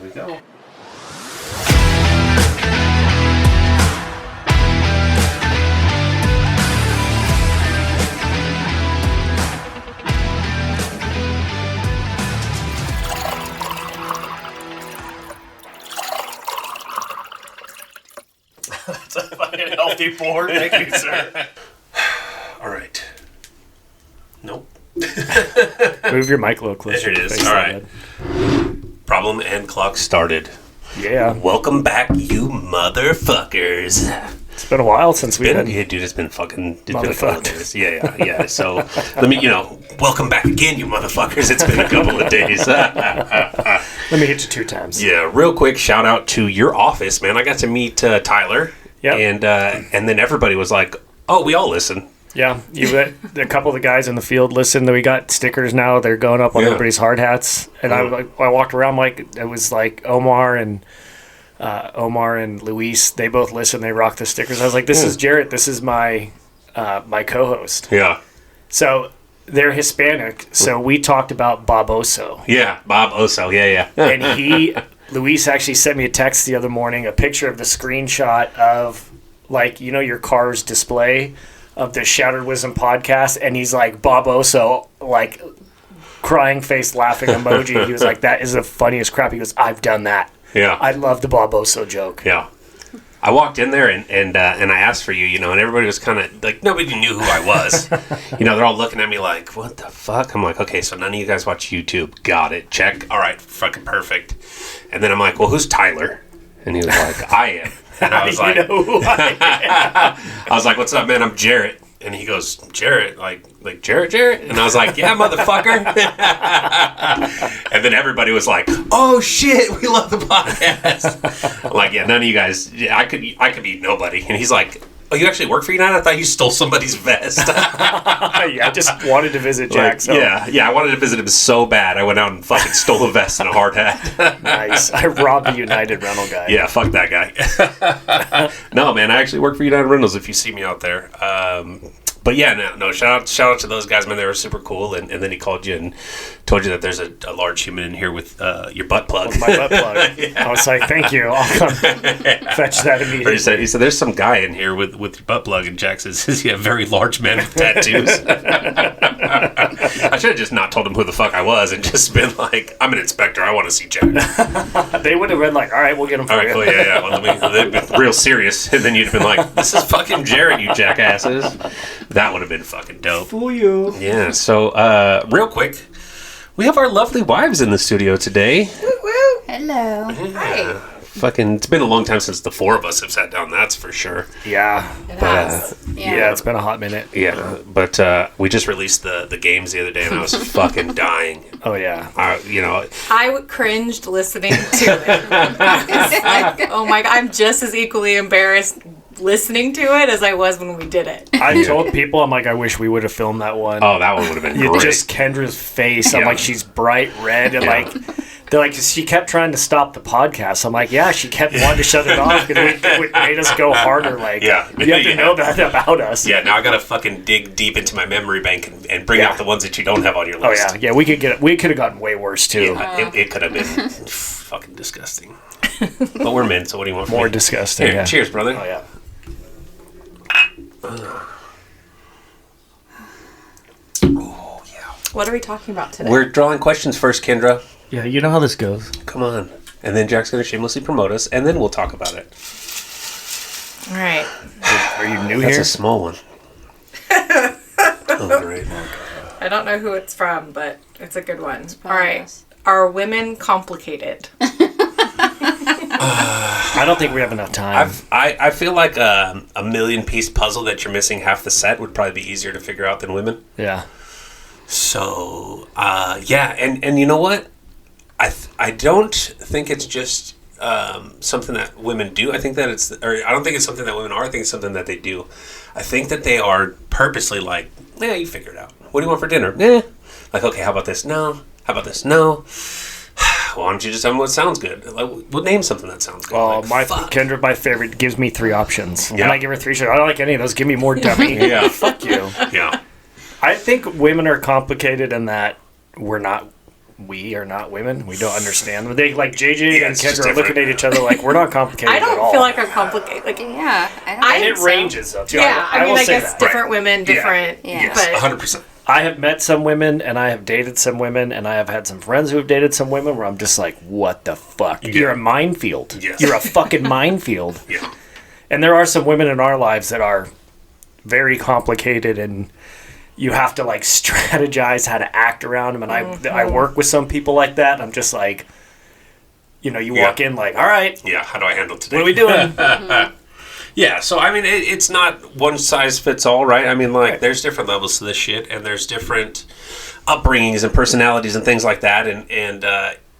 we go. That's a fucking healthy board. Thank you, sir. All right. Nope. Move your mic a little closer. There it is. All right. Problem and clock started. Yeah. Welcome back, you motherfuckers. It's been a while since we've been. Yeah, dude, it's been a couple of Motherfucked. days. Yeah. So, let me, welcome back again, you motherfuckers. It's been a couple of days. Let me hit you 2 times. Yeah, real quick shout out to your office, man. I got to meet Tyler. Yep. And then everybody was like, oh, we all listen. Yeah, a couple of the guys in the field listened. We got stickers now. They're going up on everybody's hard hats. And I walked around like it was like Omar and Luis. They both listen. They rock the stickers. I was like, this is Jerett. This is my co-host. Yeah. So they're Hispanic. So we talked about Bob Oso. Yeah, Bob Oso. Yeah. And Luis actually sent me a text the other morning, a picture of the screenshot of your car's display of the Shattered Wisdom podcast, and he's like, Bob Oso, like, crying face, laughing emoji. He was like, that is the funniest crap. He goes, I've done that. Yeah. I love the Bob Oso joke. Yeah. I walked in there and I asked for you, and everybody was kind of like, nobody knew who I was. They're all looking at me like, what the fuck? I'm like, okay, so none of you guys watch YouTube. Got it. Check. All right. Fucking perfect. And then I'm like, well, who's Tyler? And he was like, I am. And I was like, who I am? I was like, what's up, man? I'm Jerett. And he goes, Jerett? Like Jerett? And I was like, yeah, motherfucker. And then everybody was like, oh, shit, we love the podcast. I'm like, yeah, none of you guys, I could be nobody. And he's like, oh, you actually work for United? I thought you stole somebody's vest. Yeah, I just wanted to visit Jack. So. Yeah, I wanted to visit him so bad. I went out and fucking stole a vest and a hard hat. Nice. I robbed the United rental guy. Yeah, fuck that guy. No, man, I actually work for United Rentals if you see me out there. But yeah, no, shout out to those guys, man. They were super cool. And then he called you and told you that there's a large human in here with your butt plug. My butt plug. Yeah. I was like, thank you. I'll come fetch that immediately. He said, there's some guy in here with your butt plug. And Jack says, is he a very large man with tattoos? I should have just not told him who the fuck I was and just been like, I'm an inspector. I want to see Jack. They would have been like, all right, we'll get him for you. Cool, yeah. Well, they'd been real serious. And then you'd have been like, this is fucking Jerett, you jackasses. That would have been fucking dope. Fool you. Yeah, so real quick, we have our lovely wives in the studio today. Woo woo. Hello. Yeah. Hi. Fucking, it's been a long time since the four of us have sat down, that's for sure. Yeah. It has. Yeah, it's been a hot minute. Yeah, but we just released the games the other day and I was fucking dying. Oh, yeah. I cringed listening to it. It's like, oh my God, I'm just as equally embarrassed listening to it as I was when we did it. I told people, I'm like, I wish we would have filmed that one. Oh, that one would have been great. Just Kendra's face. I'm like, she's bright red. And they're like, she kept trying to stop the podcast. I'm like, yeah, she kept wanting to shut it off because it made us go harder. Like, you have to know that about us. Yeah, now I gotta fucking dig deep into my memory bank and bring out the ones that you don't have on your list. Oh, yeah. We could have gotten way worse, too. Yeah, it could have been fucking disgusting. But we're men, so what do you want from More me? disgusting. Here, yeah. cheers, brother. Oh, yeah. Oh, yeah. What are we talking about today? We're drawing questions first, Kendra. Yeah, you know how this goes. Come on. And then Jack's going to shamelessly promote us, and then we'll talk about it. All right. Are you new That's here? a small one. Oh, great. I don't know who it's from, but it's a good one. All right. Are women complicated? I don't think we have enough time. I feel like a million-piece puzzle that you're missing half the set would probably be easier to figure out than women. Yeah. So, yeah, and you know what? I don't think it's just something that women do. I think that I don't think it's something that women are. I think it's something that they do. I think that they are purposely like, yeah, you figure it out. What do you want for dinner? Like, okay, how about this? No. How about this? No. Why don't you just tell me what sounds good? Like, we'll name something that sounds good. Well, like, Kendra, my favorite, gives me 3 options. Yeah. And I give her 3 shows. I don't like any of those. Give me more, dummy. Yeah. Fuck you. Yeah. I think women are complicated in that we're not we are not women. We don't understand them. They like JJ Yeah, and it's just Kendra are looking at each other like we're not complicated. I at all. don't feel like I'm complicated. Like, Yeah, I don't And think it so. ranges though too. yeah, I mean, will I say guess that. different women, different. Yeah. But 100%. I have met some women and I have dated some women and I have had some friends who have dated some women where I'm just like, what the fuck? You're a minefield. Yes. You're a fucking minefield. Yeah. And there are some women in our lives that are very complicated and you have to like strategize how to act around them. And I work with some people like that. And I'm just like, you know, you walk in like, all right, Yeah, how do I handle today? what are we doing? Yeah, so I mean, it's not one size fits all, right? I mean, like, there's different levels to this shit, and there's different upbringings and personalities and things like that, and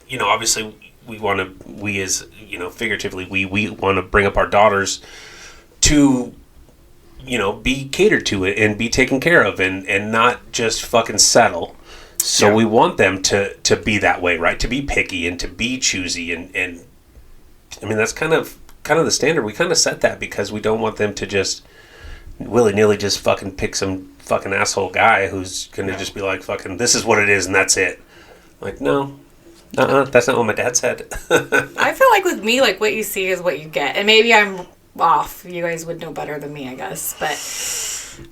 you know, obviously, we as, you know, figuratively, we want to bring up our daughters to, you know, be catered to it and be taken care of, and not just fucking settle. So we want them to be that way, right? To be picky and to be choosy, and I mean, that's kind of the standard. We kind of set that because we don't want them to just willy-nilly just fucking pick some fucking asshole guy who's gonna just be like, fucking, this is what it is and that's it. Like, no, that's not what my dad said. I feel like with me, like what you see is what you get, and maybe I'm off. You guys would know better than me, I guess, but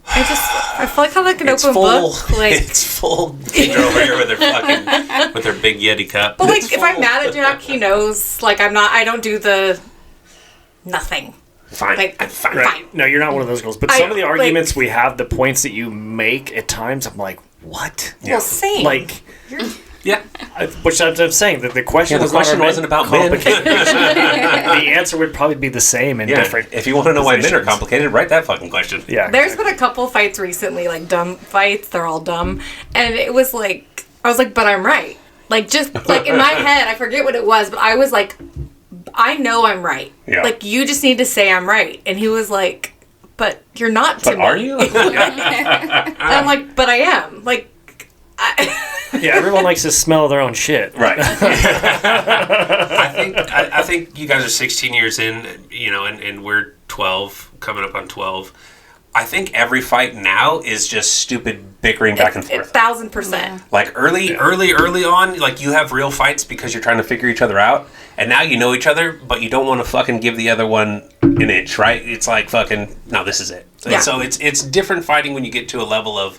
I feel like I'm like an open book. Like, it's full. They're over here with their fucking with their big Yeti cup. but like if I'm mad at Jack, he knows. Like I don't do the nothing. Fine, Like, I'm fine. Right. No, you're not one of those girls. But I- some of the like- arguments we have, the points that you make at times, I'm like, what? Yeah. Well, same. Like, Yeah, which I'm saying that the question, the was not question about wasn't about men. complicated. The answer would probably be the same in Yeah, different. if you want to know why men are positions. complicated, write that fucking question. Yeah. There's been a couple fights recently, like dumb fights. They're all dumb, and it was like I was like, but I'm right. Like just like in my head, I forget what it was, but I was like, I know I'm right. Yeah. Like you just need to say I'm right, and he was like, but you're not to But me. are you? And I'm like, but I am. Like, Yeah, everyone likes to smell their own shit. Right. I think you guys are 16 years in, you know, and we're 12, coming up on 12. I think every fight now is just stupid bickering back and forth. 1,000%. Like early on, like you have real fights because you're trying to figure each other out, and now you know each other, but you don't want to fucking give the other one an inch, right? It's like fucking, no, this is it. Yeah. So it's different fighting when you get to a level of,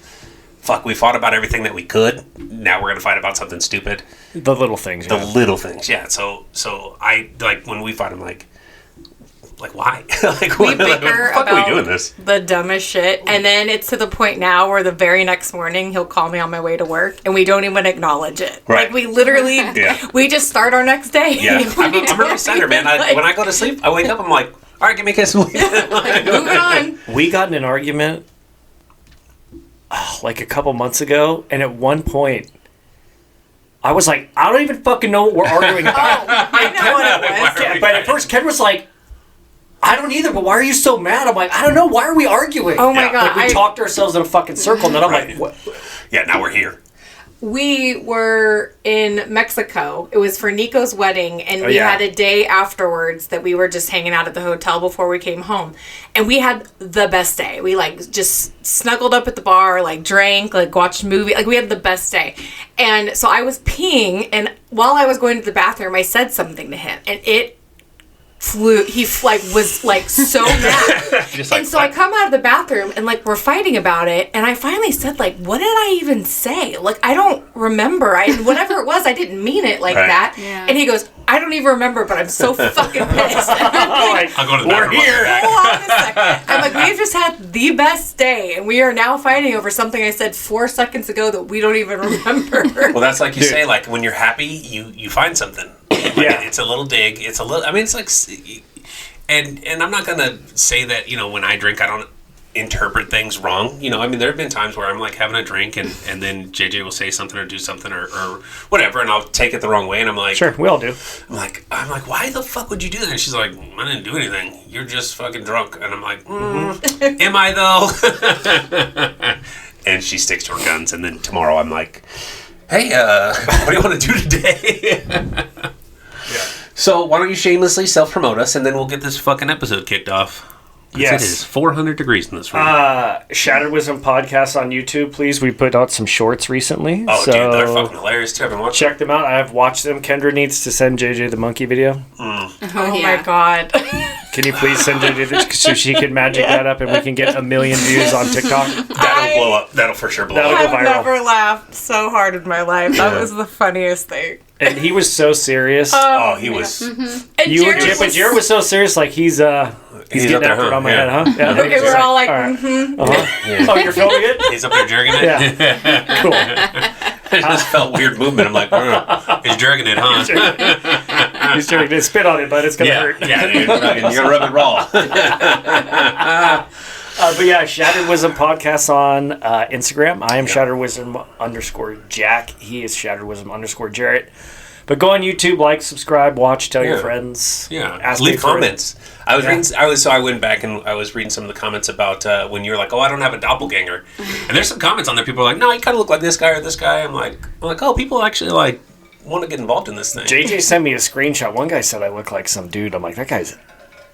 fuck, we fought about everything that we could. Now we're gonna fight about something stupid. The little things. The Yeah. little things, yeah. So I like when we fight. I'm like why? Like We what bicker the fuck are we about doing this? the dumbest shit, and then it's to the point now where the very next morning he'll call me on my way to work, and we don't even acknowledge it. Right. Like we literally, Yeah. we just start our next day. Yeah, We I'm a don't really center, man. like, When I go to sleep, I wake up. I'm like, all right, give me a kiss. moving on. We got in an argument like a couple months ago, and at one point, I was like, I don't even fucking know what we're arguing about. I know what it was. Yeah, but at first, Ken was like, I don't either, but why are you so mad? I'm like, I don't know. Why are we arguing? Oh my Yeah. god! Like, we talked ourselves in a fucking circle, and then I'm Right. like, what? Yeah, now we're here. We were in Mexico. It was for Nico's wedding, and we yeah. had a day afterwards that we were just hanging out at the hotel before we came home. And we had the best day. We like just snuggled up at the bar, like drank, like watched movie. Like we had the best day. And so I was peeing, and while I was going to the bathroom, I said something to him, and it flew. He was like so mad. Just And so I come out of the bathroom and like we're fighting about it, and I finally said like, what did I even say? Like I don't remember. Whatever it was, I didn't mean it like Right. that. Yeah. And he goes, I don't even remember, but I'm so fucking pissed. And I'm like, I'll go to the We're bathroom. here. hold on a second. I'm like, we've just had the best day, and we are now fighting over something I said 4 seconds ago that we don't even remember. Well, that's like you say, like when you're happy, you find something. Like, Yeah. it's a little dig. It's a little. I mean, it's like, and I'm not gonna say that, you know, when I drink, I don't interpret things wrong. You know, I mean, there have been times where I'm like having a drink, and then JJ will say something or do something or whatever, and I'll take it the wrong way, and I'm like, Sure, we all do. I'm like, why the fuck would you do that? And she's like, I didn't do anything. You're just fucking drunk. And I'm like, am I though? And she sticks to her guns. And then tomorrow I'm like, hey, what do you want to do today? So why don't you shamelessly self-promote us, and then we'll get this fucking episode kicked off. Yes. It is 400 degrees in this room. Shattered Wisdom podcast on YouTube, please. We put out some shorts recently. Oh, so dude, they're fucking hilarious too. I've been watching. check them out. I have watched them. Kendra needs to send JJ the monkey video. Oh my god. Can you please send JJ this so she can magic that up and we can get 1 million views on TikTok? That'll blow up. That'll for sure blow That'll up. go I've viral. never laughed so hard in my life. That was the funniest thing. And he was so serious. Oh, he was. And you were, Jared but Jared was so serious, like he's up getting there, after it huh? on my Yeah. head, huh? Yeah, Okay, we're all like, Yeah. Oh, you're filming it? He's up there jerking it. Yeah. Cool. I just felt weird movement. I'm like, he's jerking it, huh? He's trying to spit on it, but it's gonna hurt. Yeah, dude. Fucking, you gotta rub it raw. But yeah, Shattered Wisdom podcast on Instagram. I am Shattered Wisdom _ Jack. He is Shattered Wisdom _ Jarrett. But go on YouTube, like, subscribe, watch, tell your friends. Yeah, ask me leave for it. comments. I was reading. I went back and I was reading some of the comments about when you're like, "Oh, I don't have a doppelganger," and there's some comments on there. People are like, "No, you kind of look like this guy or this guy." I'm like, "Oh, people actually like want to get involved in this thing." JJ sent me a screenshot. One guy said I look like some dude. I'm like, that guy's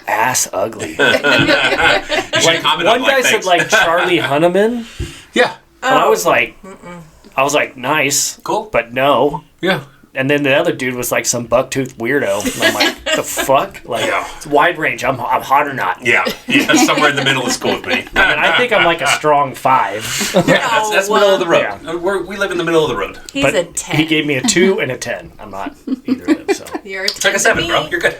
ass ugly. You should comment One on, guy said thanks. like Charlie Hunneman. Yeah, And I was like, nice, cool. but no. Yeah. And then the other dude was like some bucktooth weirdo. And I'm like, the fuck? Like, Yeah. it's wide range. I'm hot or not. Yeah, somewhere in the middle is cool with me. And I think I'm like a strong 5. Yeah, that's middle of the road. Yeah. We live in the middle of the road. he's But a 10. he gave me a 2 and a 10. I'm not either of them. So You're a 10 It's like a 7, to bro. me. You're good.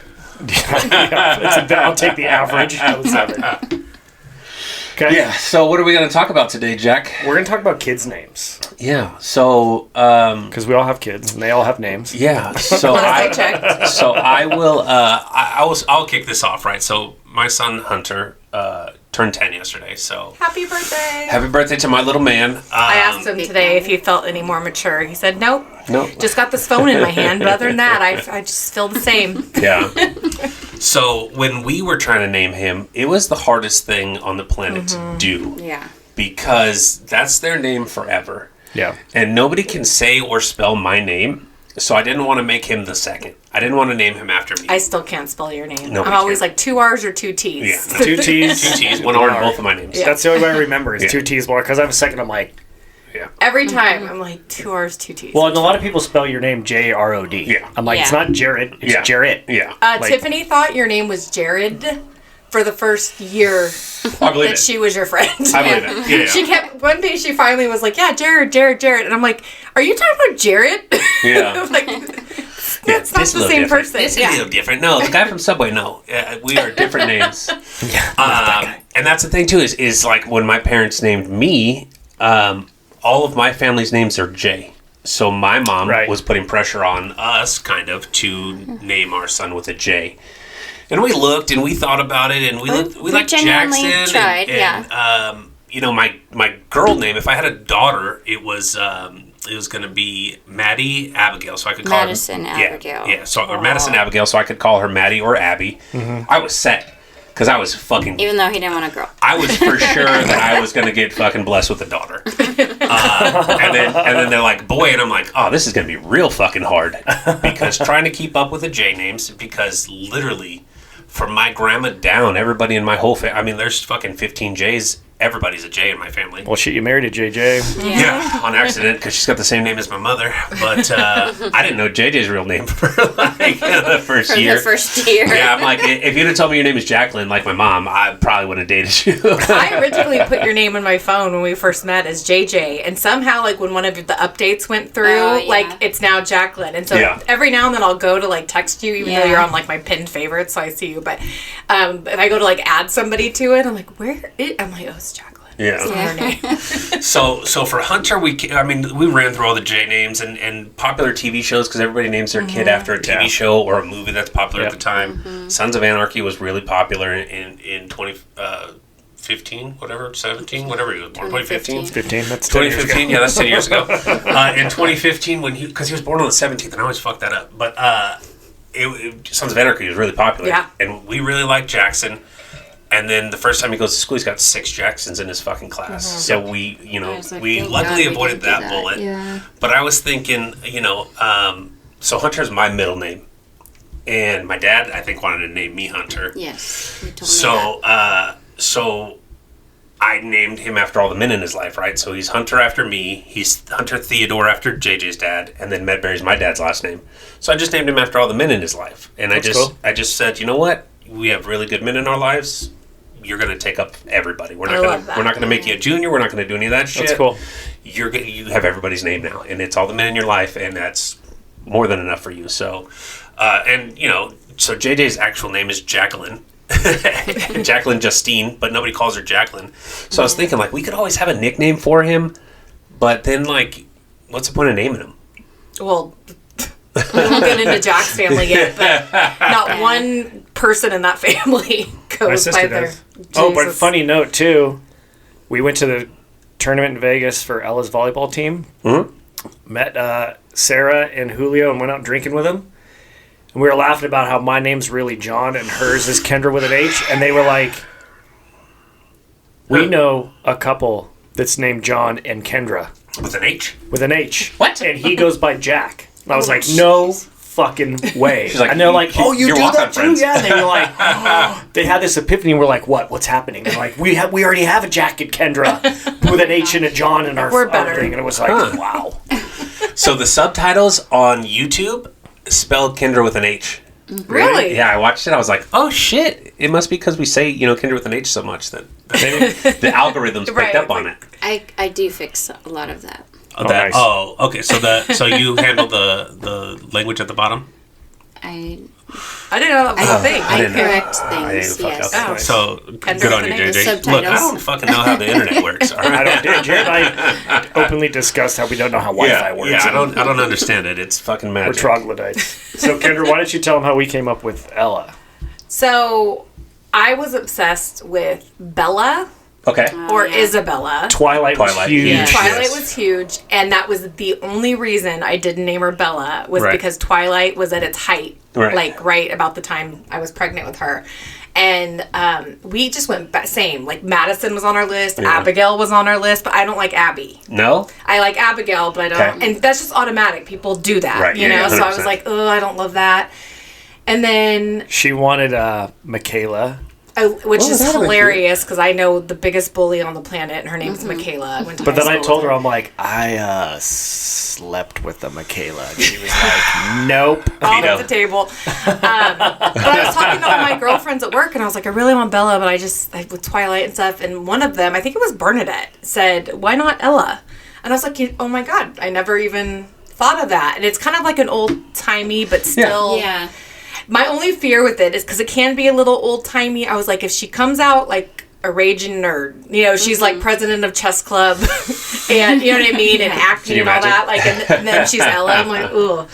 I'll take the average of a 7. Okay. Yeah. So what are we going to talk about today, Jack? We're gonna talk about kids' names Yeah. So because we all have kids and they all have names. yeah. So I checked. So I will. I'll kick this off, right? So my son Hunter turned 10 yesterday. So Happy birthday. happy birthday to my little man. I asked him today if he felt any more mature. He said, nope. Nope. Just got this phone in my hand. But other than that, I just feel the same. Yeah. So when we were trying to name him, it was the hardest thing on the planet to do Yeah. because that's their name forever. Yeah. And nobody can say or spell my name. So I didn't want to make him the second. I didn't want to name him after me. I still can't spell your name. Nobody I'm always can. like 2 R's or 2 T's. Yeah. 2 T's. 2 T's, 1 R in both of my names. Yeah. That's the only way I remember is Yeah. 2 T's more because I have a second. I'm like, Every time I'm like 2 R's, 2 T's. well, and a lot of people spell your name Jarrod. Yeah. I'm like, it's Yeah. not Jarrett, it's Yeah. Jarrett. Yeah. like- Tiffany thought your name was Jared for the first year I believe that it. she was your friend. I believe it. Yeah. She kept, one day she finally was like, yeah, Jared. And I'm like, are you talking about Jared? Yeah. I'm like, that's not This the a little same different. person. This is a Yeah. little different. No, the guy from Subway, no. We are different names. And that's the thing, too, is like when my parents named me, all of my family's names are J. So my mom Right. was putting pressure on us, kind of, to name our son with a J. And we looked and we thought about it, and we liked genuinely Jackson. tried, You know, my girl name, if I had a daughter, it was going to be Maddie Abigail, so I could call Madison her Abigail. Yeah, so or Madison Abigail, so I could call her Maddie or Abby. I was set because I was fucking. Even though he didn't want a girl. I was for sure that I was going to get fucking blessed with a daughter. And then they're like, boy, and I'm like, oh, this is going to be real fucking hard because trying to keep up with the J names because literally from my grandma down, everybody in my whole family, I mean, there's fucking 15 J's. Everybody's a J in my family. Well, shit, you married a JJ. Yeah, on accident because she's got the same name as my mother. But I didn't know JJ's real name for like the first From year. the first year. Yeah, I'm like, if you'd have told me your name is Jacqueline, like my mom, I probably wouldn't have dated you. I originally put your name on my phone when we first met as JJ, and somehow, like, when one of the updates went through, Oh, yeah. like, it's now Jacqueline. And so Yeah. every now and then I'll go to, like, text you, even though Yeah. you're on, like, my pinned favorites, so I see you. But if I go to, like, add somebody to it, I'm like, I'm like, oh, it's Jacqueline. Yeah. It's not her name. So for Hunter, we ran through all the J names and popular TV shows because everybody names their kid after a TV Yeah. show or a movie that's popular Yep. at the time. Sons of Anarchy was really popular in 2015, whatever, 17, whatever he was born, 2015. 15, that's 10 years ago. 2015, yeah, that's 10 years ago. In 2015, because he was born on the 17th, and I always fuck that up. But Sons of Anarchy was really popular. Yeah. And we really liked Jackson. And then the first time he goes to school, he's got 6 Jacksons in his fucking class. So we, we luckily avoided that bullet. Yeah. But I was thinking, so Hunter's my middle name. And my dad, I think, wanted to name me Hunter. Yes. You told me So so I named him after all the men in his life, right? So he's Hunter after me, he's Hunter Theodore after JJ's dad, and then Medberry's my dad's last name. So I just named him after all the men in his life. And That's I cool. just said, you know what? We have really good men in our lives. You're going to take up everybody. We're I love that. not going to make you a junior. We're not going to do any of that shit. That's cool. You have everybody's name now, and it's all the men in your life, and that's more than enough for you. So, and you know, so JJ's actual name is Jacqueline. Jacqueline Justine, but nobody calls her Jacqueline. So I was thinking, like, we could always have a nickname for him, but then, like, what's the point of naming him? Well, we won't get into Jack's family yet, but not one person in that family My goes by sister their does. Oh, but Jesus. funny note, too. We went to the tournament in Vegas for Ella's volleyball team. Mm-hmm. Met Sarah and Julio and went out drinking with them. And we were laughing about how my name's really John and hers is Kendra with an H. And they were like, we know a couple that's named John and Kendra With an H? with an H. What? And he goes by Jack. And I was like, no fucking way. She's like, and they're like, oh, you you're do walk-on that too? friends. Yeah. And they were like, oh. They had this epiphany. And we're like, what's happening? They're like, we already have a Jack and Kendra with an H and a John in our, We're our better. thing. And it was like, Huh. wow. So the subtitles on YouTube spell Kendra with an H. Really? Yeah, I watched it. I was like, oh shit! It must be because we say, you know, Kendra with an H so much that the algorithms picked Right. up on it. I do fix a lot of that. Oh, Oh, nice. oh, okay. So you handle the language at the bottom. I I didn't know that was a thing. I didn't know. correct I didn't things. fuck Yes. up. Oh. So Kendra good on with you, an H. JJ. Subtitles. Look, I don't fucking know how the internet works. All I right. don't. Jared and I openly discussed how we don't know how Wi-Fi works. Yeah, I don't understand it. It's fucking We're magic. troglodytes. So, Kendra, why don't you tell them how we came up with Ella? So I was obsessed with Bella Okay. or yeah. Isabella. Twilight was Twilight, huge. yeah. Twilight Yes. was huge, and that was the only reason I didn't name her Bella was Right. because Twilight was at its height, Right. like right about the time I was pregnant with her. And we just went same. Like Madison was on our list, Yeah. Abigail was on our list, but I don't like Abby. No. I like Abigail, but I don't. Okay. And that's just automatic. People do that, Right, you yeah, know. yeah, So I was 100%. like, oh, I don't love that. And then She wanted Michaela. which Oh, is that'll be hilarious because I know the biggest bully on the planet, and her name's Michaela. I went to But high then I school told with her, I'm like, I slept with the Michaela. And she was like, nope. all Veto. at the table. But I was talking to all my girlfriends at work, and I was like, I really want Bella, but with Twilight and stuff. And one of them, I think it was Bernadette, said, why not Ella? And I was like, oh my God, I never even thought of that. And it's kind of like an old timey, but still. Yeah. My only fear with it is because it can be a little old timey. I was like, if she comes out like a raging nerd, you know, she's like president of chess club, and you know what I mean, and acting you and all imagine? that. Like, and then she's Ella. I'm like, ooh,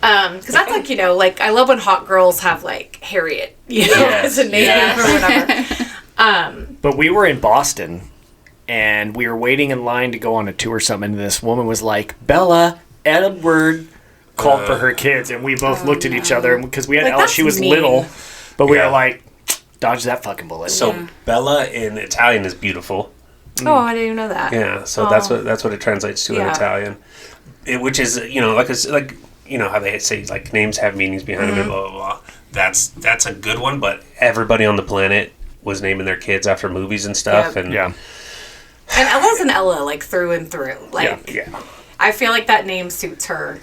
because that's like, you know, like I love when hot girls have like Harriet, you know, Yes, as a name yes. or whatever. But we were in Boston, and we were waiting in line to go on a tour or something, and this woman was like, Bella, Edward, called for her kids, and we both looked at each other, because we had Like, Ella, that's she was mean. little, but we Yeah. were like, dodge that fucking bullet. So Bella in Italian is beautiful. Oh, I didn't even know that. Yeah. So Oh. that's what it translates to in Yeah. Italian. Which is, you know, like you know how they say like names have meanings behind them and blah blah blah. That's a good one, but everybody on the planet was naming their kids after movies and stuff, Yep. and yeah. And Ella's an Ella, like through and through. Like, yeah. I feel like that name suits her.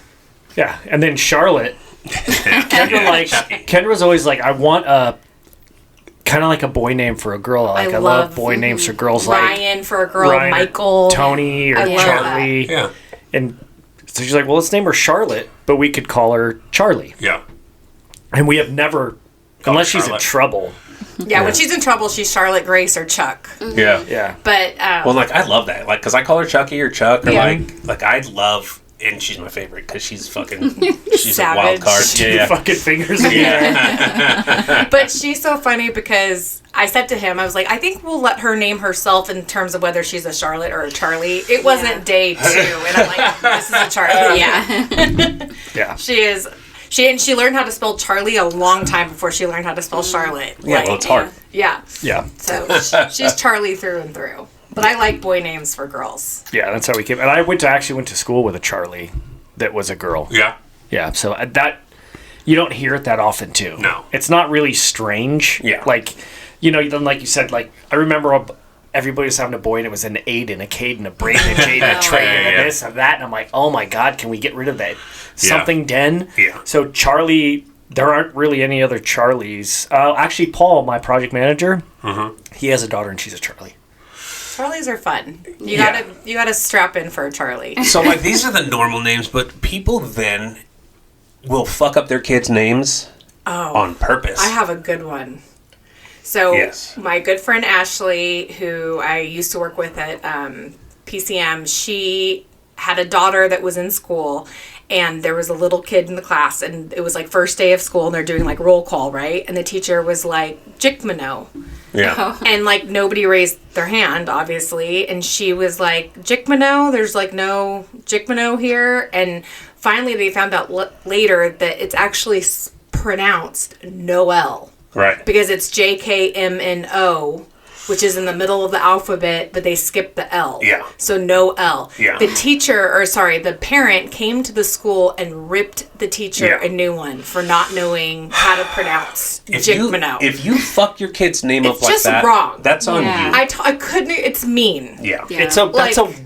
Yeah, and then Charlotte, Kendra, like, Chucky. Kendra's always like, I want a, kind of like a boy name for a girl. Like, I love boy names for girls, like Ryan for a girl, Ryan or Michael, Tony, or I love Charlie. Yeah. And so she's like, well, let's name her Charlotte, but we could call her Charlie. Yeah. And we have never, unless she's in Charlotte. trouble. Yeah, when she's in trouble, she's Charlotte, Grace, or Chuck. Yeah. Yeah. But Well, like I love that, like, cause I call her Chucky or Chuck, or Yeah. like I love, and she's my favorite because she's fucking, she's a wild Savage. card. Two Yeah. fucking fingers in the air. but she's so funny because I said to him, I was like, I think we'll let her name herself in terms of whether she's a Charlotte or a Charlie. It wasn't day 2, and I'm like, this is a Charlie. Yeah. Yeah. She learned how to spell Charlie a long time before she learned how to spell Charlotte. Yeah. Like, Well, it's hard. yeah. Yeah. So she's Charlie through and through. But I like boy names for girls. Yeah, that's how we came. And I actually went to school with a Charlie that was a girl. Yeah. Yeah, so that, you don't hear it that often, too. No. It's not really strange. Yeah. Like, then like you said, like I remember everybody was having a boy and it was an Aiden, a Caden, a Braden, a Jaden, a Trey, and this and that, and I'm like, oh my god, can we get rid of that something Den? Yeah. So Charlie, there aren't really any other Charlies. Actually, Paul, my project manager, he has a daughter and she's a Charlie. Charlies are fun. You gotta strap in for a Charlie. So like these are the normal names, but people then will fuck up their kids' names on purpose. I have a good one. So my good friend Ashley, who I used to work with at PCM, she had a daughter that was in school, and there was a little kid in the class, and it was like first day of school, and they're doing like roll call, right? And the teacher was like, Jickmano. Yeah. And like nobody raised their hand, obviously, and she was like, Jickmano? There's like no Jickmano here. And finally they found out later that it's actually pronounced Noel. Right. Because it's JKMNO, which is in the middle of the alphabet, but they skipped the L. Yeah. So no L. Yeah. The parent came to the school and ripped the teacher a new one for not knowing how to pronounce Jickmano. If you fuck your kid's name up like just that, wrong. That's on you. I couldn't. It's mean. Yeah. That's a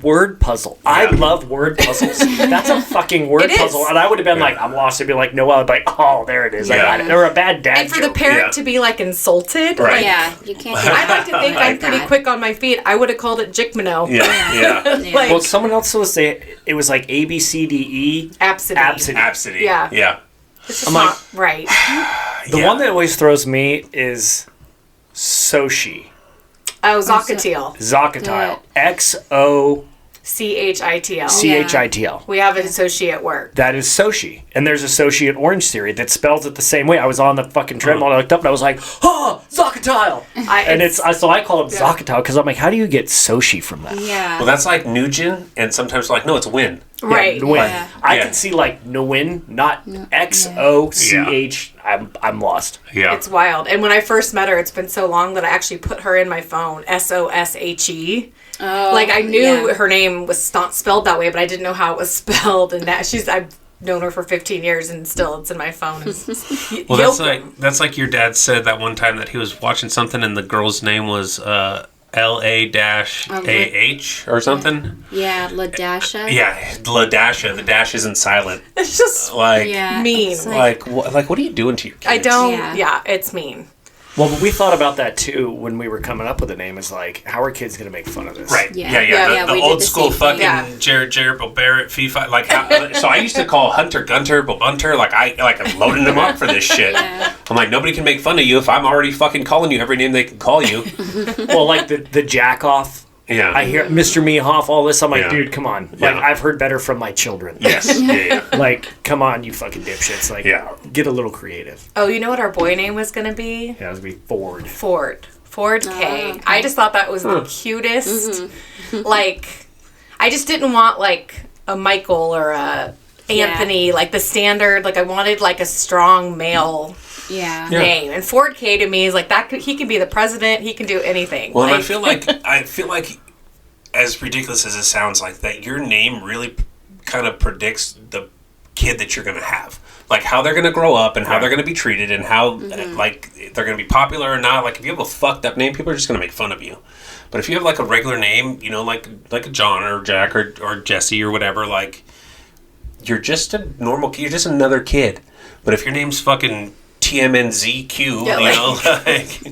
word puzzle. I love word puzzles. That's a fucking word puzzle. And I would have been like, I'm lost. I'd be like, Noel. I'd be like, oh, there it is. I got it. Or a bad dad And for the parent to be like insulted. Right. Like, You can't do I'd like to think I'm pretty quick on my feet. I would have called it Jickmano. Yeah. Like, well, someone else was saying it was like ABCDE. Absidy. Yeah. It's just not right. The one that always throws me is Soshi. Oh, Zocatile. Zocatile. XOCHITL. CHITL. We have an associate at work. That is Soshi. And there's Associate Orange Theory that spells it the same way. I was on the fucking treadmill and I looked up and I was like, Zocatile! So I call him Zocatile because I'm like, how do you get Soshi from that? Yeah. Well, that's like Nugent, and sometimes like, no, it's Win. Right. Nguyen. Yeah. I can see like Nguyen, not XOCH. I'm lost. Yeah. It's wild. And when I first met her, it's been so long that I actually put her in my phone, SOSHE. Oh, Like I knew her name was not spelled that way, but I didn't know how it was spelled. And that I've known her for 15 years, and still it's in my phone. Well, that's like your dad said that one time that he was watching something and the girl's name was LA-AH or something. Yeah, Ladasha. Yeah, Ladasha. The dash isn't silent. It's just Like mean. it's like what are you doing to your kids? I don't. Yeah. Yeah, it's mean. Well, but we thought about that too when we were coming up with the name. Is like, how are kids going to make fun of this? Right. Yeah. Yeah. Yeah, The we did old the school same thing. fucking Jarrett, Barrett, FIFA. Like, so I used to call Hunter Gunter, Bunter. Like I'm loading them up for this shit. Yeah. I'm like, nobody can make fun of you if I'm already fucking calling you every name they can call you. Well, like the jack off. Yeah. I hear Mr. Mehoff, all this. I'm like, Yeah. dude, come on. Yeah. Like, I've heard better from my children. Yes. Yeah. Like, come on, you fucking dipshits. Like, Yeah. get a little creative. Oh, you know what our boy name was going to be? Yeah, it was going to be Ford. Ford K. okay. I just thought that was the cutest. Like, I just didn't want like a Michael or a Anthony, like the standard. Like, I wanted like a strong male Yeah. name. And Ford K to me is like that. He can be the president. He can do anything. Well, and like, I feel like, as ridiculous as it sounds, like that your name really kind of predicts the kid that you're going to have, like how they're going to grow up and how they're going to be treated and how like they're going to be popular or not. Like if you have a fucked up name, people are just going to make fun of you. But if you have like a regular name, you know, like a John or Jack or Jesse or whatever, like you're just a normal kid. You're just another kid. But if your name's fucking TMNZQ, you know, like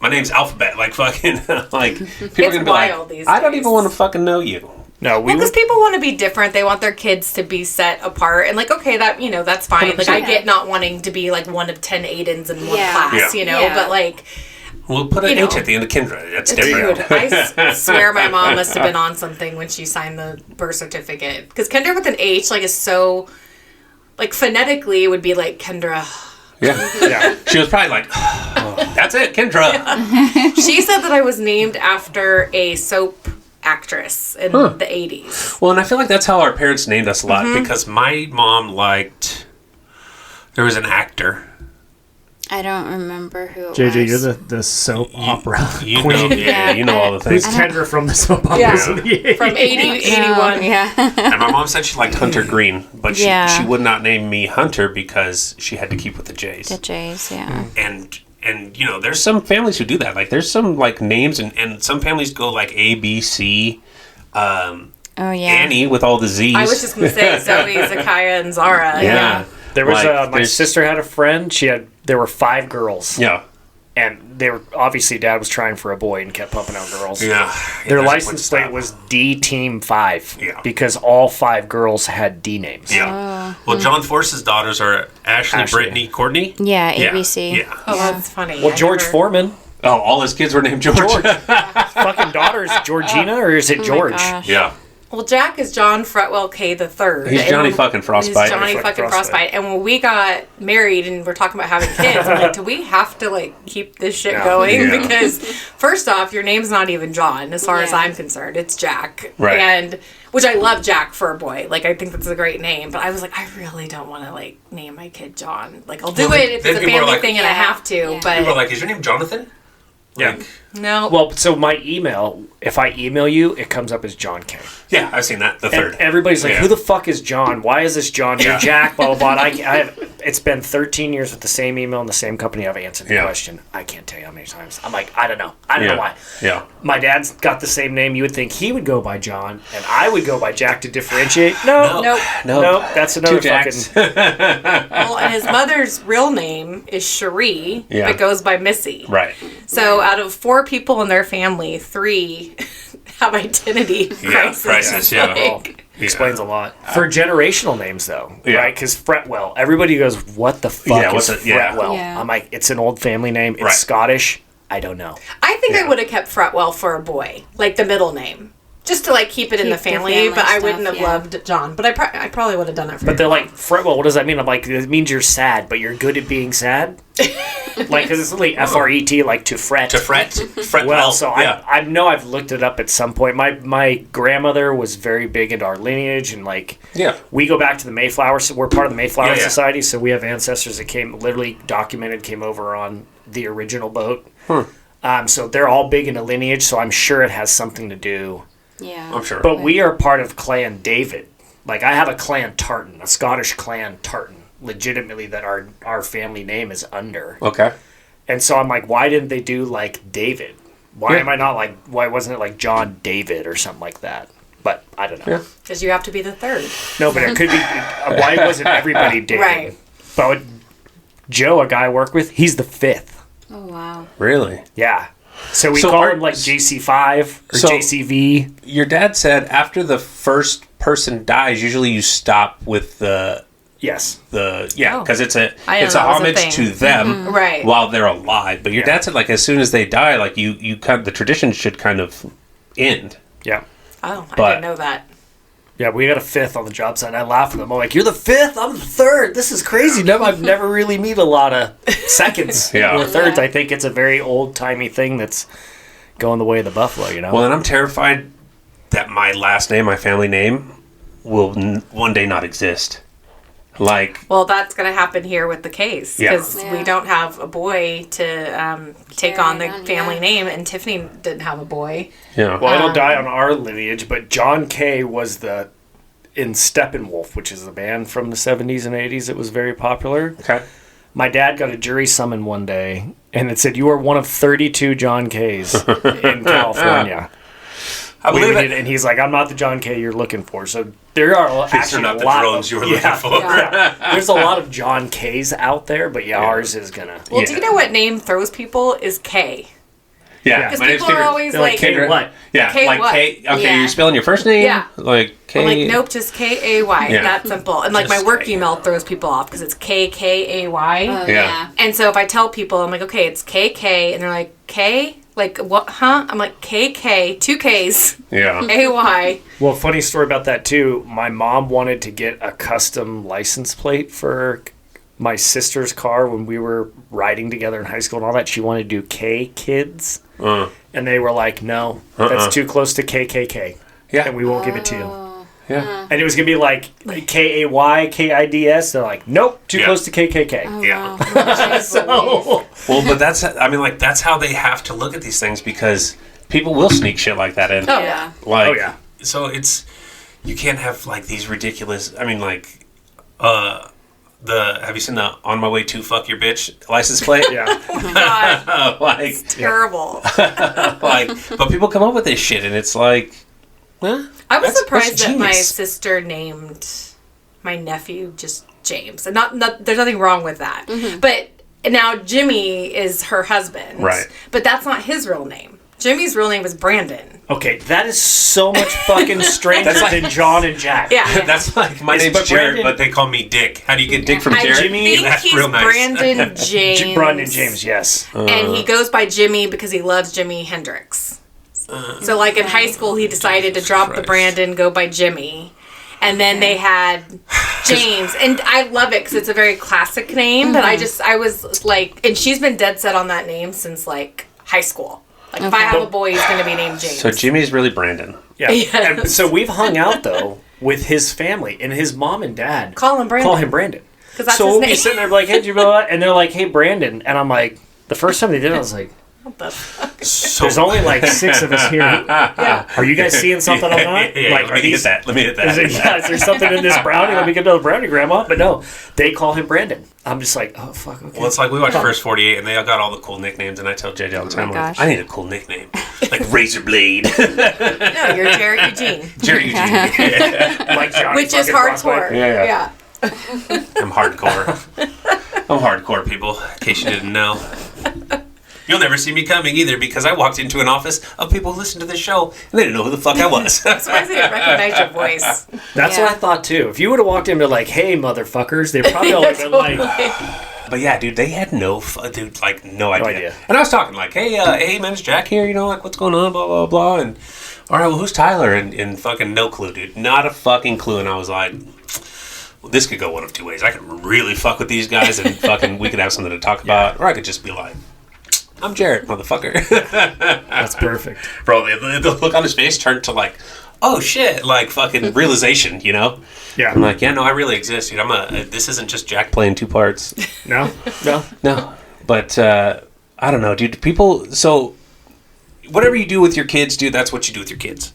my name's Alphabet, like fucking, like people are gonna be wild like, these I don't days. even want to fucking know you. No, we because people want to be different. They want their kids to be set apart. And like, okay, that, you know, that's fine. Like, I get not wanting to be like one of 10 Aidens in one class, you know, but like, We'll put an H at the end of Kendra. That's different. dude, I swear my mom must have been on something when she signed the birth certificate. Because Kendra with an H, like, is so, like, phonetically, it would be like Kendra. Yeah. She was probably like, that's it, Kendra. She said that I was named after a soap actress in the 80s. Well, and I feel like that's how our parents named us a lot because my mom liked, there was an actor. I don't remember who it JJ, was. you're the soap opera You queen. know, you know all the Who's things. Kendra from the soap opera? Yeah. Yeah. From 81. Oh, yeah. And my mom said she liked Hunter Green, but she Yeah. would not name me Hunter because she had to keep with the J's. The J's, yeah. And and there's some families who do that. Like there's some like names and some families go like A, B, C. Oh yeah. Annie with all the Z's. I was just gonna say Zoe, Zakaya, and Zara. Yeah. There was Like, my sister had a friend. There were 5 girls. Yeah. And they were obviously dad was trying for a boy and kept pumping out girls. Yeah. Their There's license one plate stop. was D Team 5. Yeah. Because all 5 girls had D names. Yeah. Well, John Force's daughters are Ashley, Ashley. Brittany, Courtney. Yeah, ABC. Yeah. Oh, that's funny. Well, I George never- Foreman, Oh, all his kids were named George. fucking daughter is Georgina, or is it Oh my George? gosh. Yeah. Well, Jack is John Fretwell K. the Third. He's Johnny fucking Frostbite. He's Johnny fucking Frostbite. And when we got married and we're talking about having kids, I'm like, do we have to like keep this shit Yeah. going? Yeah. Because first off, your name's not even John, as far as Yeah. I'm concerned. It's Jack. Right. And which I love Jack for a boy. Like I think that's a great name. But I was like, I really don't want to like name my kid John. Like I'll do Well, it if then it's a people are family like- thing and I Yeah. have to. Yeah. But People are like, is your name Jonathan? Yeah. Like, no. Well, so my email, if I email you, it comes up as John K. yeah, I've seen that. The third. And everybody's like, Yeah. who the fuck is John? Why is this John? You're Yeah. Jack, blah, blah, blah. And I have, it's been 13 years with the same email and the same company. I've answered the Yeah. question. I can't tell you how many times. I'm like, I don't know. I don't Yeah. know why. Yeah. My dad's got the same name. You would think he would go by John, and I would go by Jack to differentiate. No. Nope. Nope. That's another Two Jacks. fucking... Well, and his mother's real name is Cherie, Yeah. but goes by Missy. Right. So out of 4 people in their family, 3 have identity crisis. crisis, yeah. Like, Explains a lot. For generational names, though, Yeah. right? Because Fretwell, everybody goes, what the fuck Yeah, is what's it- yeah. Fretwell? Yeah. I'm like, it's an old family name. It's Right. Scottish. I don't know. I think I Yeah. would have kept Fretwell for a boy, like the middle name, just to like keep it in Keep the the family. family But I stuff, wouldn't have yeah. loved John. But I probably would have done it for. But they're like, Fretwell, what does that mean? I'm like, it means you're sad, but you're good at being sad? Like, because it's literally F-R-E-T, like to fret. To fret. Fret Well, so yeah. I know I've looked it up at some point. My grandmother was very big into our lineage, and like Yeah. we go back to the Mayflower. So we're part of the Mayflower Yeah, yeah. Society, so we have ancestors that came literally documented came over on the original boat. So they're all big into lineage. So I'm sure it has something to do. Yeah. I'm sure. But we are part of Clan David. Like I have a Clan Tartan, a Scottish Clan Tartan, legitimately that our family name is under. Okay. And so I'm like, why didn't they do like David? Why Yeah. am I not like, why wasn't it like John David or something like that? But I don't know. Yeah. because you have to be the third. No, but it could be, why wasn't everybody David? Right. But Joe, a guy I work with, he's the 5th. Oh wow. Really? Yeah. So we So call are- him like JC5 or So- JCV. Your dad said after the first person dies, usually you stop with the Yes. Oh. because it's a I didn't it's a know that was a homage thing. to them Right. while they're alive. But your Yeah. dad said like as soon as they die, like you kind of, the tradition should kind of end. Yeah. Oh, I But- didn't know that. Yeah, we got a 5th on the job site. And I laugh at them. I'm like, you're the 5th. I'm the 3rd. This is crazy. No, I've never really met a lot of seconds Yeah. or thirds. Yeah. I think it's a very old timey thing that's going the way of the buffalo. You know. Well, and I'm terrified that my last name, my family name, will one day not exist. Like Well, that's going to happen here with the case Yeah. because Yeah. we don't have a boy to take on the Carry on, family yeah. name, and Tiffany didn't have a boy. Well, it'll die on our lineage, but John Kay was in Steppenwolf, which is a band from the 70s and 80s that was very popular. okay. My dad got a jury summon one day, and it said, you are one of 32 John Kays in California. I believe it. And he's like, I'm not the John Kay you're looking for. So there are These actually are not a the lot drones of, you were looking for. Yeah. There's a lot of John Kays out there, but ours is going to... Well, Yeah. do you know what name throws people is K? Yeah, Because my name's people are Kendrick. always They're like, like, K what? Yeah, K like what? K. Okay, Yeah. you're spelling your first name. Yeah. Like K. I'm like, nope, just K-A-Y. Yeah. That simple. And like my Just work K. email throws people off because it's K-K-A-Y. Oh Yeah. yeah. And so if I tell people, I'm like, okay, it's K-K, and they're like, K? Like, what, huh? I'm like, K-K, 2 Ks, Yeah. A-Y. Well, funny story about that too. My mom wanted to get a custom license plate for my sister's car when we were riding together in high school and all that. She wanted to do K Kids, and they were like, "No, that's too close to KKK, Yeah. and we won't give it to you." Yeah. And it was gonna be like KAY KIDS. They're like, "Nope, too Yeah. close to KKK." Oh, Yeah. wow. So Well, but that's, I mean, like, that's how they have to look at these things because people will sneak shit like that in. Oh, Yeah. Like, Oh, yeah. So it's, you can't have, like, these ridiculous, I mean, like, Have you seen the "On My Way to Fuck Your Bitch" license plate? Yeah. God, like, terrible. but people come up with this shit, and it's like, well, I was that's surprised that my genius. sister named my nephew just James, and not there's nothing wrong with that. But now Jimmy is her husband, Right. But that's not his real name. Jimmy's real name is Brandon. Okay, that is so much fucking stranger than John and Jack. Yeah, That's like my name's but Jerett, Brandon- but they call me Dick. How do you get Dick from I Jerett? think That's he's real nice. Brandon James. Brandon James, yes. And he goes by Jimmy because he loves Jimi Hendrix. So, like in high school, he decided to drop the Christ. Brandon, go by Jimmy. And then they had James. And I love it because it's a very classic name. But I was like, and she's been dead set on that name since like high school. Like, if I have a boy, he's going to be named James. So Jimmy's really Brandon. Yeah. And so we've hung out, though, with his family, and his mom and dad Call him Brandon. 'Cause that's so his we'll be name. sitting there like, hey, Jimmy, and they're like, hey, Brandon. And I'm like, the first time they did it, I was like, What the fuck? So there's only like 6 of us here. Yeah. Are you guys seeing something I'm not? Yeah, Like, let me hit that. Let me hit that. Is there something in this brownie? Let me get another brownie, Grandma. But no, they call him Brandon. I'm just like, oh, fuck, okay. Well, it's like we watch First 48, and they all got all the cool nicknames, and I tell JJ all the time, gosh. I need a cool nickname. Like Razor Blade. No, you're Jarrett Eugene. Jerry Eugene. Like Johnny Which is fucking Crossway. hardcore. Yeah. Yeah. I'm hardcore. I'm hardcore, people, in case you didn't know. You'll never see me coming either because I walked into an office of people who listen to this show and they didn't know who the fuck I was. Surprised they didn't recognize your voice. That's Yeah. what I thought too. If you would have walked in and been like, hey, motherfuckers, they probably all would have been like, But yeah, dude, they had no idea. idea. And I was talking like, hey man, it's Jack here, like what's going on, blah, blah, blah. And all right, well, who's Tyler? And fucking no clue, dude. Not a fucking clue. And I was like, well, this could go one of two ways. I could really fuck with these guys and fucking we could have something to talk about. Or I could just be like, I'm Jerett, motherfucker. that's perfect. Bro, the look on his face turned to like, oh shit, like fucking realization, Yeah. I'm like, yeah, no, I really exist, dude. This isn't just Jack playing 2 parts. No? No. But, I don't know, dude. People, so, whatever you do with your kids, dude, that's what you do with your kids.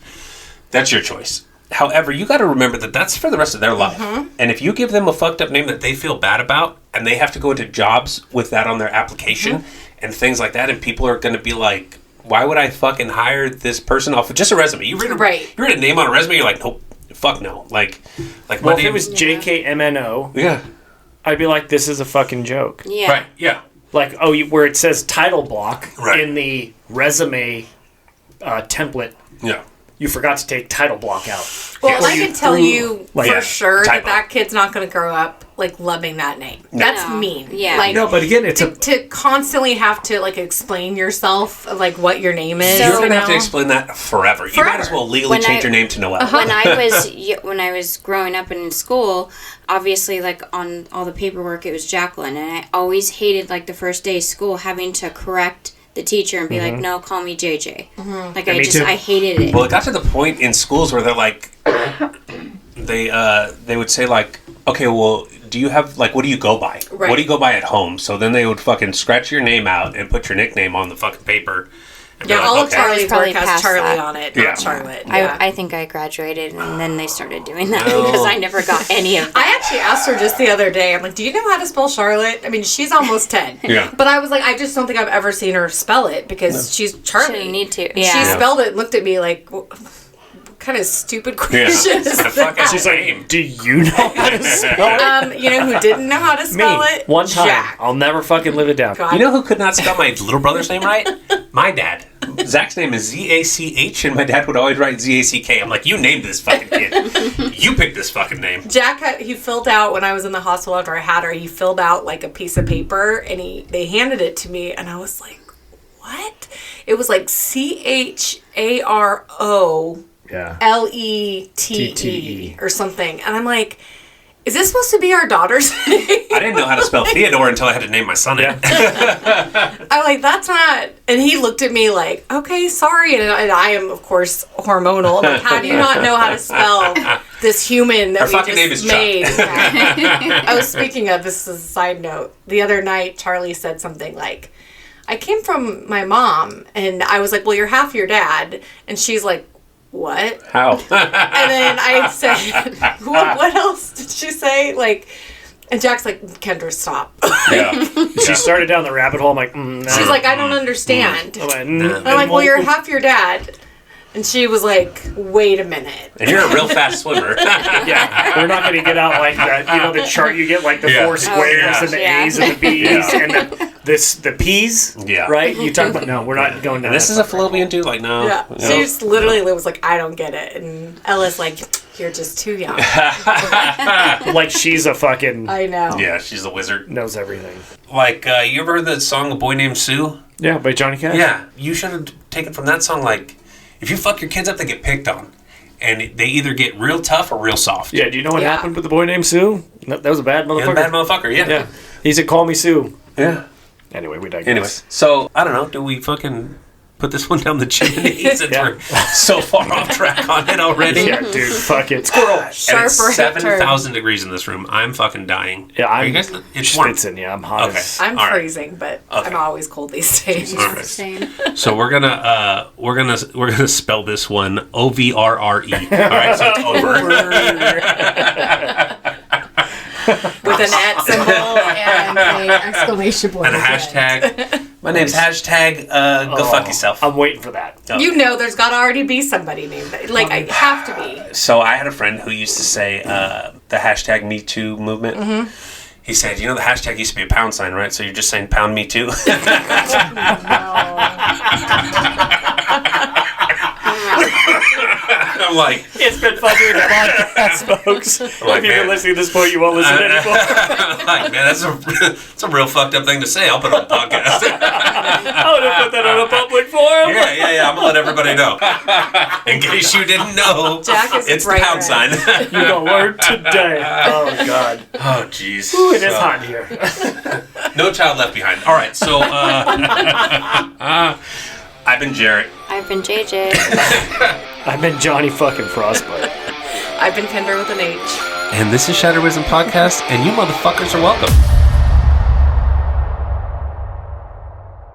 That's your choice. However, you got to remember that that's for the rest of their life. And if you give them a fucked up name that they feel bad about, and they have to go into jobs with that on their application and things like that, and people are going to be like, why would I fucking hire this person off of just a resume? You read a name on a resume, you're like, nope, fuck no. Like my Well, if name it was JKMNO, yeah, I'd be like, this is a fucking joke. Yeah. right, yeah, Like, where it says title block Right. in the resume template, yeah. you forgot to take title block out. Well, Yeah. I can tell you Like, for yeah, sure typo. that kid's not going to grow up like loving that name. That's No. mean. Yeah. Like, No, but again, it's a to constantly have to like explain yourself of like what your name is. So- You're going to have to know? explain that forever. You might as well legally When change I- your name to Noel. When I was growing up and in school, obviously like on all the paperwork it was Jacqueline, and I always hated like the first day of school having to correct the teacher and be like, no, call me JJ. Like me too. I hated it. Well, it got to the point in schools where they're like, they would say like, okay, well, do you have like, what do you go by? Right. What do you go by at home? So then they would fucking scratch your name out and put your nickname on the fucking paper. And be Yeah, like, all of okay. Charlie's Probably work has past Charlie that. on it, Yeah. not Charlotte. Yeah. I think I graduated, and then they started doing that No. because I never got any of that. I actually asked her just the other day. I'm like, "Do you know how to spell Charlotte?" I mean, she's almost 10. Yeah. But I was like, I just don't think I've ever seen her spell it because she's Charlie. Shouldn't need to. She Yeah. spelled it and looked at me like, what kind of stupid Yeah. question is The fuck is that? his name? do you know how to spell it? You know who didn't know how to Me. spell it? One time. Jack. I'll never fucking live it down. God. You know who could not spell my little brother's name right? My dad. Zach's name is Z-A-C-H, and my dad would always write Z-A-C-K. I'm like, you named this fucking kid. You picked this fucking name. Jack he filled out when I was in the hospital after I had her. He filled out like a piece of paper and they handed it to me, and I was like, "What?" It was like CHAROLETTE Yeah. or something, and I'm like, "Is this supposed to be our daughter's name?" I didn't know how to spell Theodore until I had to name my son it. I'm like, "That's not." And he looked at me like, "Okay, sorry." And I am, of course, hormonal. I'm like, how do you not know how to spell this human that Our we fucking just name is Chuck. made? Yeah. I was speaking of, this is a side note. The other night, Charlie said something like, "I came from my mom," and I was like, "Well, you're half your dad," and she's like, "What?" How? And then I said, what else did she say? Like, And Jack's like, Kendra, stop. Yeah. She started down the rabbit hole. I'm like, no. She's like, I don't understand. I'm like, I'm like, well, you're half your dad. And she was like, wait a minute. And you're a real fast swimmer. yeah, we're not going to get out like that. You know, the chart you get, like the Yeah. four squares and the A's and the B's and the P's. Yeah. Right? You talk about, no, we're not going down And this is a fallopian tube? Like, no. Yeah. No. She just literally was like, I don't get it. And Ella's like, you're just too young. like she's a fucking I know. Yeah, she's the wizard. knows everything. Like, you ever heard that song, A Boy Named Sue? Yeah, by Johnny Cash. Yeah. You should have taken from that song, like, if you fuck your kids up, they get picked on. And they either get real tough or real soft. Yeah, do you know what Yeah. happened with the boy named Sue? That was a bad Yeah, motherfucker. bad motherfucker, yeah. Yeah. He said, call me Sue. Yeah. Anyway, we digress. Anyway, so, I don't know, do we fucking put this one down the chimney since we're so far off track on it already? Yeah, dude, fuck it. Squirrel. And Sharper it's turn. 7,000 degrees in this room. I'm fucking dying. Yeah, Are I'm you guys? It's warm. schwitzing. Yeah, I'm hot. Okay. as- I'm All right. freezing, but I'm always cold these days. All right. Same. So we're gonna spell this one OVRRE. All right, so it's over. With an @ symbol and an exclamation point. And a hashtag. My name's hashtag. Go fuck yourself. I'm waiting for that. You know there's got to already be somebody named that. Like, I have to be. So I had a friend who used to say the hashtag Me Too movement. Mm-hmm. He said, you know, the hashtag used to be a pound sign, right? So you're just saying pound me too. I'm like, It's been fun doing the podcast, folks. like, If you've been man. listening to this point, you won't listen anymore. like, man, that's a real fucked up thing to say. I'll put it on the podcast. I would have put that on a public forum. Yeah. I'm gonna let everybody know. In case you didn't know, Jack is it's the bright pound red. sign. You're going to learn today. Oh, God. Oh, jeez. It is hot here. No child left behind. All right, so I've been Jarrett. I've been JJ. I've been Johnny fucking Frostbite. I've been Kendra with an H. And this is Shatterism Podcast, and you motherfuckers are welcome.